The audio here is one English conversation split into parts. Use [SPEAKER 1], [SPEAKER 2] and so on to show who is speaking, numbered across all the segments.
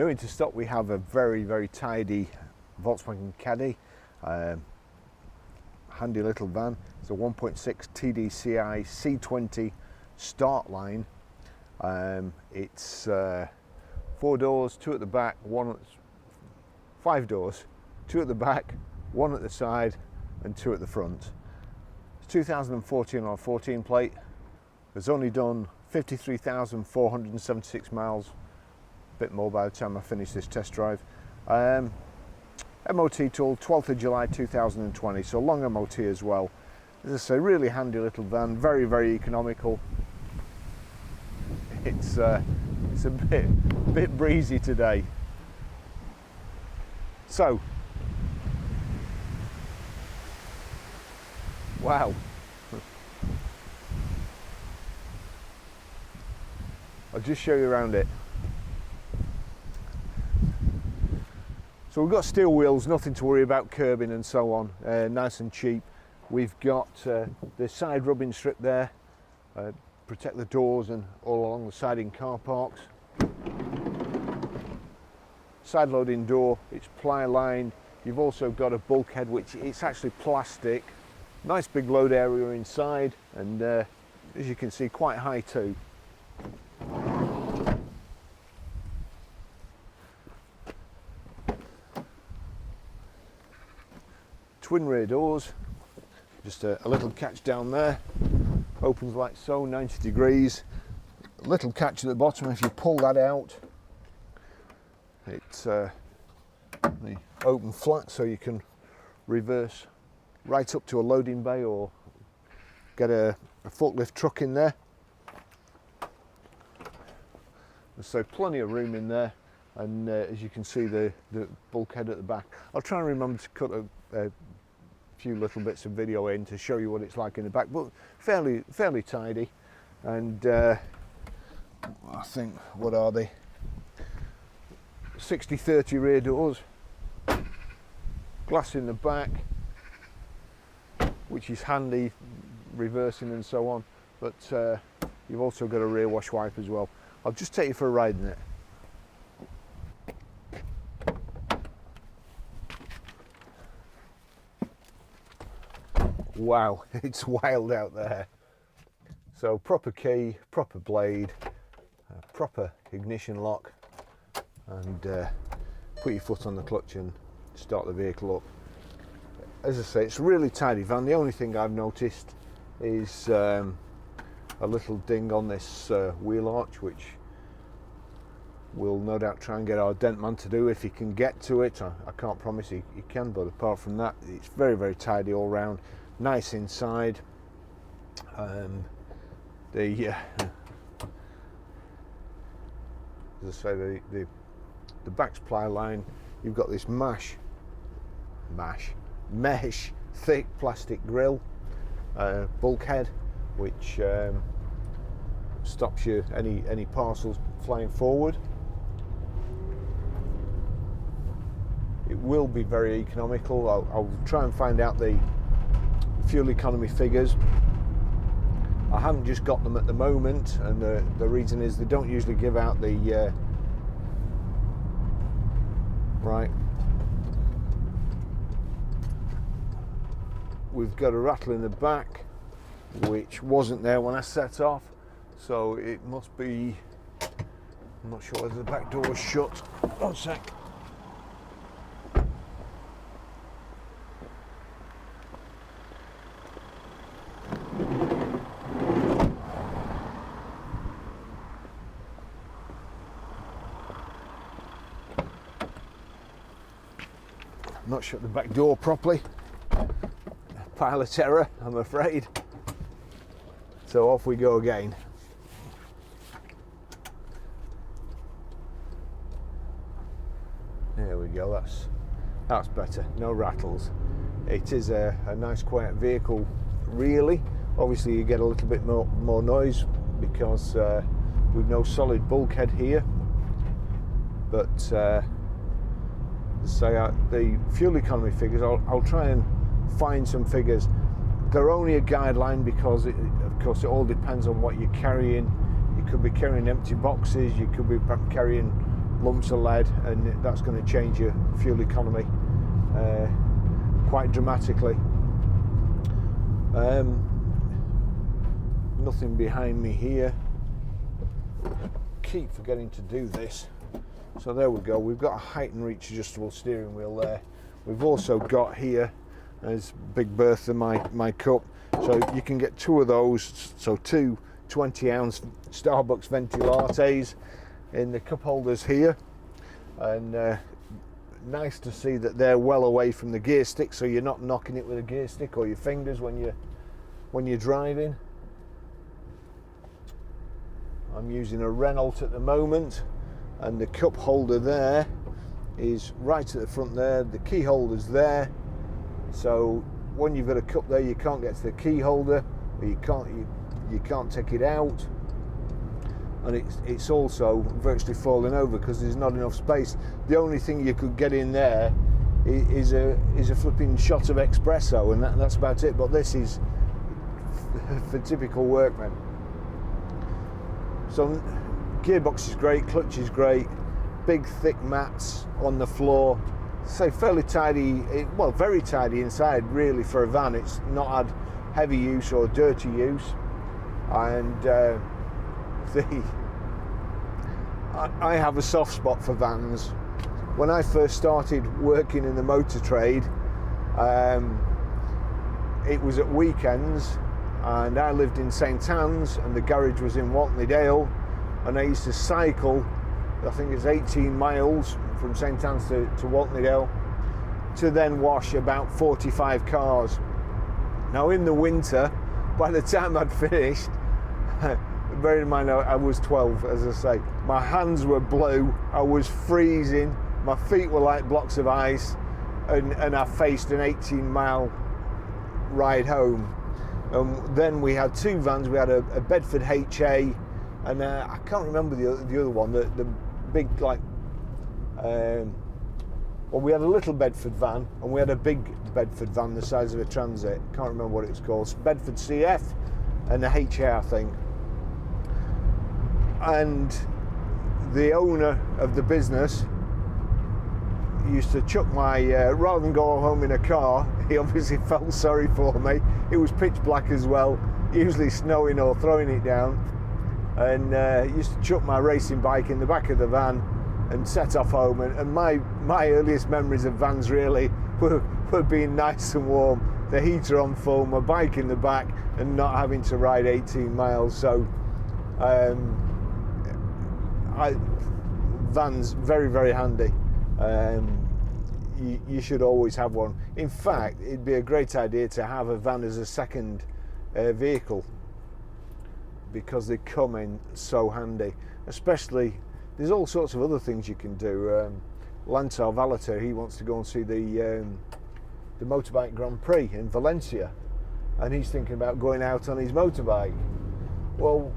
[SPEAKER 1] New into stock, we have a very tidy Volkswagen Caddy, handy little van. It's a 1.6 TDI C20 Startline. It's 4 doors, 2 at the back, 5 doors, 2 at the back, 1 at the side and 2 at the front. It's 2014 on a 14 plate. It's only done 53,476 miles, a bit more by the time I finish this test drive. MOT tool 12th of July 2020, so long MOT as well. As I say, really handy little van, very economical. It's a bit breezy today. So, wow. I'll just show you around it. So we've got steel wheels, nothing to worry about, curbing and so on, nice and cheap. We've got the side rubbing strip there, protect the doors and all along the side in car parks. Side loading door, it's ply lined. You've also got a bulkhead which it's actually plastic. Nice big load area inside, and as you can see, quite high too. Twin rear doors, just a little catch down there, opens like so, 90 degrees. A little catch at the bottom, if you pull that out, it's the open flat, so you can reverse right up to a loading bay or get a forklift truck in there. So plenty of room in there, and as you can see, the bulkhead at the back. I'll try and remember to cut a few little bits of video in to show you what it's like in the back, but fairly tidy. And I think, what are they, 60/30 rear doors, glass in the back, which is handy reversing and so on, but you've also got a rear wash wipe as well. I'll just take you for a ride in it. Wow, it's wild out there. So proper key, proper blade, proper ignition lock, and put your foot on the clutch and start the vehicle up. As I say, it's a really tidy van. The only thing I've noticed is a little ding on this wheel arch, which we'll no doubt try and get our dent man to do if he can get to it. I can't promise he can, but apart from that, it's very tidy all round. Nice inside. As I say, the back's ply line. You've got this mesh thick plastic grille, bulkhead, which stops you any parcels flying forward. It will be very economical. I'll try and find out the fuel economy figures. I haven't just got them at the moment, and the reason is they don't usually give out the right. We've got a rattle in the back, which wasn't there when I set off, so it must be, I'm not sure whether the back door was shut. 1 sec. Not shut the back door properly. Pilot error, I'm afraid. So off we go again. There we go, that's better, no rattles. It is a nice quiet vehicle, really. Obviously you get a little bit more noise because we've no solid bulkhead here, but say the fuel economy figures, I'll try and find some figures. They're only a guideline because of course it all depends on what you're carrying. You could be carrying empty boxes, you could be carrying lumps of lead, and that's going to change your fuel economy quite dramatically. Nothing behind me here. Keep forgetting to do this. So there we go. We've got a height and reach adjustable steering wheel there. We've also got here, as Big Bertha, my cup. So you can get two of those. So two 20-ounce Starbucks venti lattes in the cup holders here, and nice to see that they're well away from the gear stick, so you're not knocking it with a gear stick or your fingers when you're driving. I'm using a Renault at the moment, and the cup holder there is right at the front there. The key holder's there, so when you've got a cup there, you can't get to the key holder, or you can't take it out, and it's also virtually falling over because there's not enough space. The only thing you could get in there is a flipping shot of espresso, and that's about it. But this is for typical workmen. So gearbox is great, clutch is great, big thick mats on the floor. So fairly tidy, well, very tidy inside really for a van. It's not had heavy use or dirty use, and I have a soft spot for vans. When I first started working in the motor trade, it was at weekends, and I lived in St Anne's, and the garage was in Whately-Dale, and I used to cycle, I think it's 18 miles from St Anne's to Whately-Dale, to then wash about 45 cars. Now in the winter, by the time I'd finished, bear in mind I was 12, as I say, my hands were blue, I was freezing, my feet were like blocks of ice, and I faced an 18-mile ride home. Then we had two vans. We had a Bedford HA, and I can't remember the other one, the big, like, well, we had a little Bedford van, and we had a big Bedford van the size of a Transit. Can't remember what it was called. Bedford CF and a HA, I think. And the owner of the business used to chuck my, rather than go home in a car, he obviously felt sorry for me. It was pitch black as well, usually snowing or throwing it down, and used to chuck my racing bike in the back of the van and set off home. And my earliest memories of vans really were being nice and warm, the heater on full, my bike in the back, and not having to ride 18 miles. So vans, very, very handy. You should always have one. In fact, it'd be a great idea to have a van as a second vehicle, because they come in so handy. Especially, there's all sorts of other things you can do. Lantar Valater, he wants to go and see the Motorbike Grand Prix in Valencia, and he's thinking about going out on his motorbike. Well,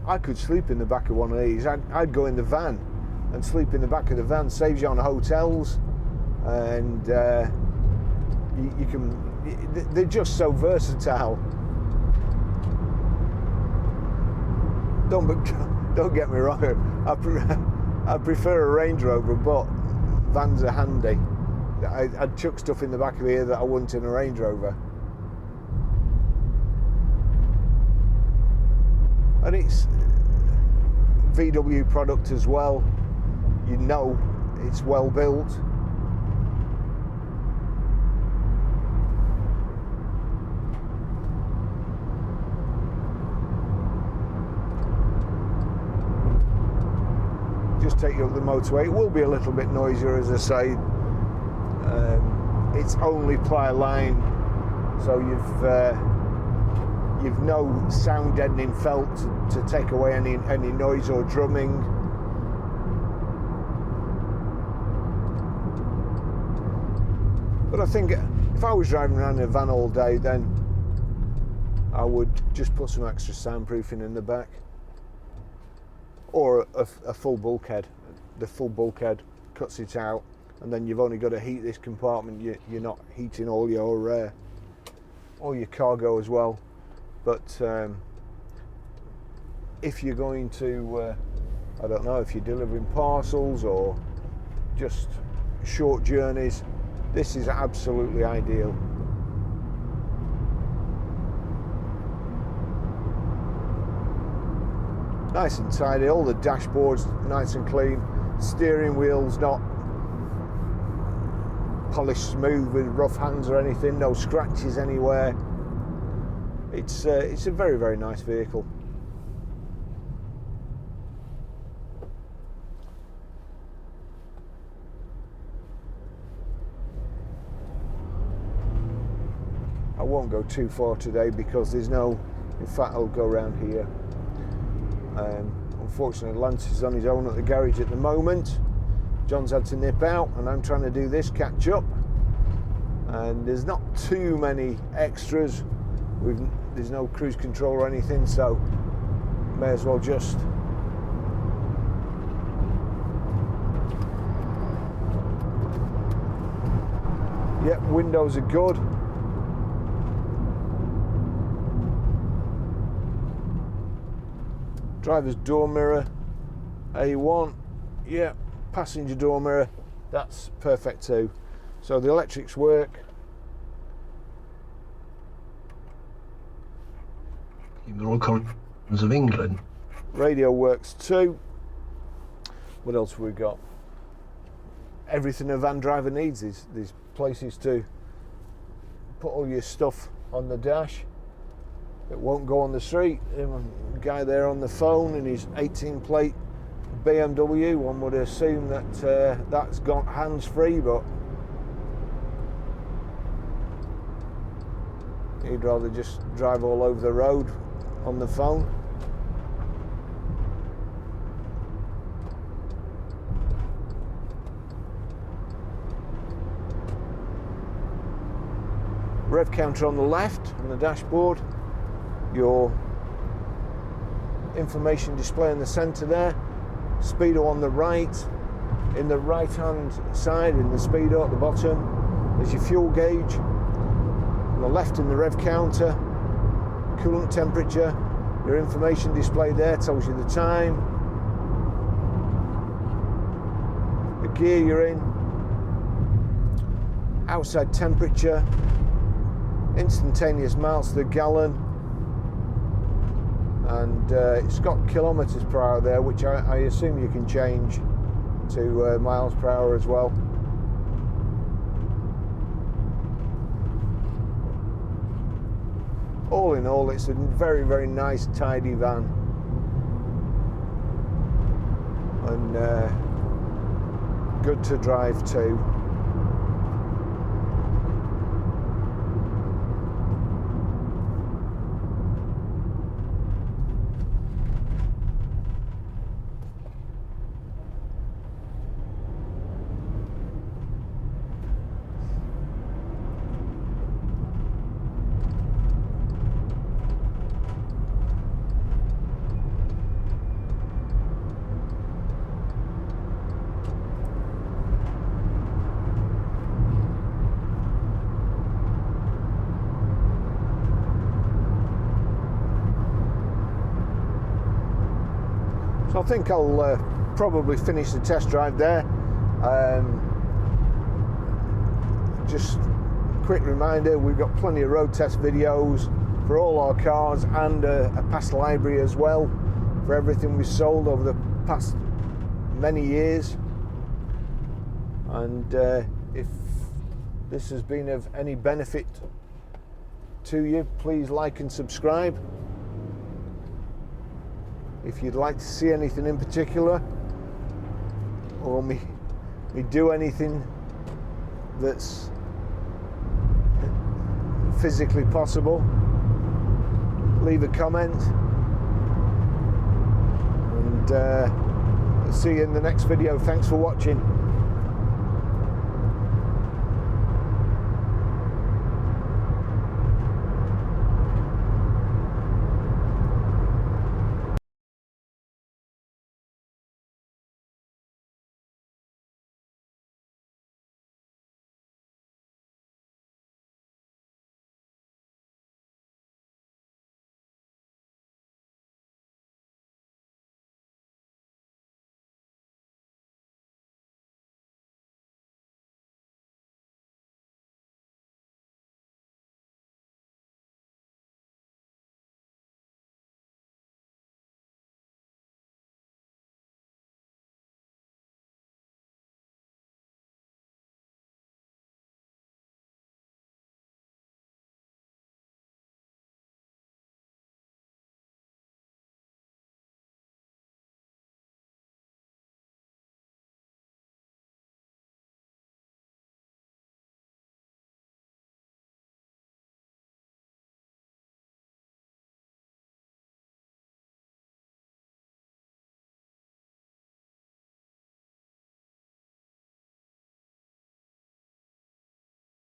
[SPEAKER 1] I could sleep in the back of one of these. I'd go in the van and sleep in the back of the van. Saves you on hotels, and you can. They're just so versatile. Don't get me wrong. I prefer a Range Rover, but vans are handy. I'd chuck stuff in the back of here that I wouldn't in a Range Rover. And it's VW product as well. You know it's well built. Just take you up the motorway. It will be a little bit noisier, as I say. It's only ply line, so you've no sound deadening felt to take away any noise or drumming. But I think if I was driving around in a van all day, then I would just put some extra soundproofing in the back, or a full bulkhead. The full bulkhead cuts it out, and then you've only got to heat this compartment. You're not heating all your cargo as well. But if you're going to I don't know if you're delivering parcels or just short journeys. This is absolutely ideal. Nice and tidy, all the dashboard's nice and clean, steering wheel's not polished smooth with rough hands or anything, no scratches anywhere. It's a very, very nice vehicle. I won't go too far today because there's no, in fact I'll go around here. Unfortunately Lance is on his own at the garage at the moment. John's had to nip out and I'm trying to do this catch up, and there's not too many extras. There's no cruise control or anything, so may as well just yep, windows are good. Driver's door mirror, A1, yeah, passenger door mirror, that's perfect too. So the electrics work.
[SPEAKER 2] You're all corners of England.
[SPEAKER 1] Radio works too. What else have we got? Everything a van driver needs is these places to put all your stuff on the dash. It won't go on the street. A guy there on the phone in his 18 plate BMW, one would assume that that's got hands-free, but he'd rather just drive all over the road on the phone. Rev counter on the left on the dashboard. Your information display in the centre there, speedo on the right, in the right hand side in the speedo at the bottom there's your fuel gauge, on the left in the rev counter, coolant temperature, your information display there tells you the time, the gear you're in, outside temperature, instantaneous miles to the gallon, and it's got kilometers per hour there, which I assume you can change to miles per hour as well. All in all, it's a very, very nice, tidy van, and good to drive too. So I think I'll probably finish the test drive there. Just a quick reminder, we've got plenty of road test videos for all our cars, and a past library as well for everything we've sold over the past many years. And if this has been of any benefit to you, please like and subscribe. If you'd like to see anything in particular, or me do anything that's physically possible, leave a comment, and see you in the next video. Thanks for watching.